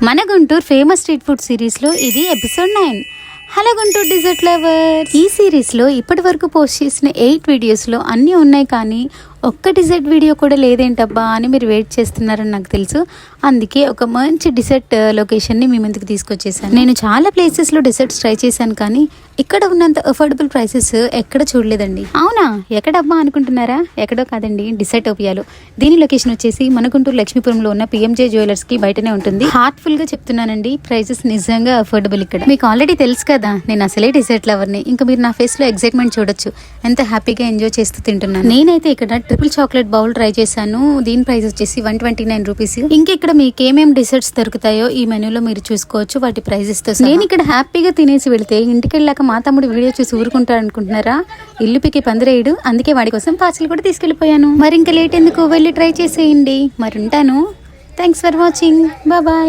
మన Guntur famous street food series లో ఇది episode 9. Hello Guntur dessert lover. ఈ సిరీస్ లో ఇప్పటి వరకు పోస్ట్ చేసిన 8 వీడియోస్ లో అన్నీ ఉన్నాయి, కానీ ఒక్క డిజర్ట్ వీడియో కూడా లేదేంటబ్బా అని మీరు వెయిట్ చేస్తున్నారని నాకు తెలుసు. అందుకే ఒక మంచి డిజర్ట్ లొకేషన్ని మీ ముందుకు తీసుకొచ్చేసాను. నేను చాలా ప్లేసెస్లో డిజర్ట్స్ ట్రై చేశాను, కానీ ఇక్కడ ఉన్నంత అఫోర్డబుల్ ప్రైసెస్ ఎక్కడ చూడలేదండి. అవునా, ఎక్కడబ్బా అనుకుంటున్నారా? ఎక్కడో కాదండి, డిజర్టోపియాలో. దీని లొకేషన్ వచ్చేసి మన గుంటూరు లక్ష్మీపురంలో ఉన్న పిఎంజే జ్యువెలర్స్కి బయటనే ఉంటుంది. హార్ట్ఫుల్గా చెప్తున్నానండి, ప్రైసెస్ నిజంగా అఫోర్డబుల్ ఇక్కడ. మీకు ఆల్రెడీ తెలుసు కదా, నేను అసలే డిజర్ట్ లవర్ని. ఇంకా మీరు నా ఫేస్లో ఎగ్జైట్మెంట్ చూడొచ్చు, ఎంత హ్యాపీగా ఎంజాయ్ చేస్తూ తింటున్నాను. నేనైతే ఇక్కడ ట్రిపుల్ చాక్లెట్ బౌల్ ట్రై చేశాను. దీని ప్రైస్ వచ్చేసి 129 రూపీస్. ఇంకా ఇక్కడ మీకు ఏమేమి డిజర్ట్స్ దొరుకుతాయో ఈ మెనూలో మీరు చూసుకోవచ్చు, వాటి ప్రైజెస్ తో. నేను ఇక్కడ హ్యాపీగా తినేసి వెళ్తే ఇంటికి వెళ్ళాక మా తమ్ముడు వీడియో చూసి ఊరుకుంటాడు అనుకుంటున్నారా? ఇల్లు పికి పందిరేయుడు, అందుకే వాడి కోసం పార్సల్ కూడా తీసుకెళ్లిపోయాను. మరి ఇంకా లేట్ ఎందుకు, వెళ్ళి ట్రై చేసేయండి. మరి ఉంటాను. Thanks for watching, bye.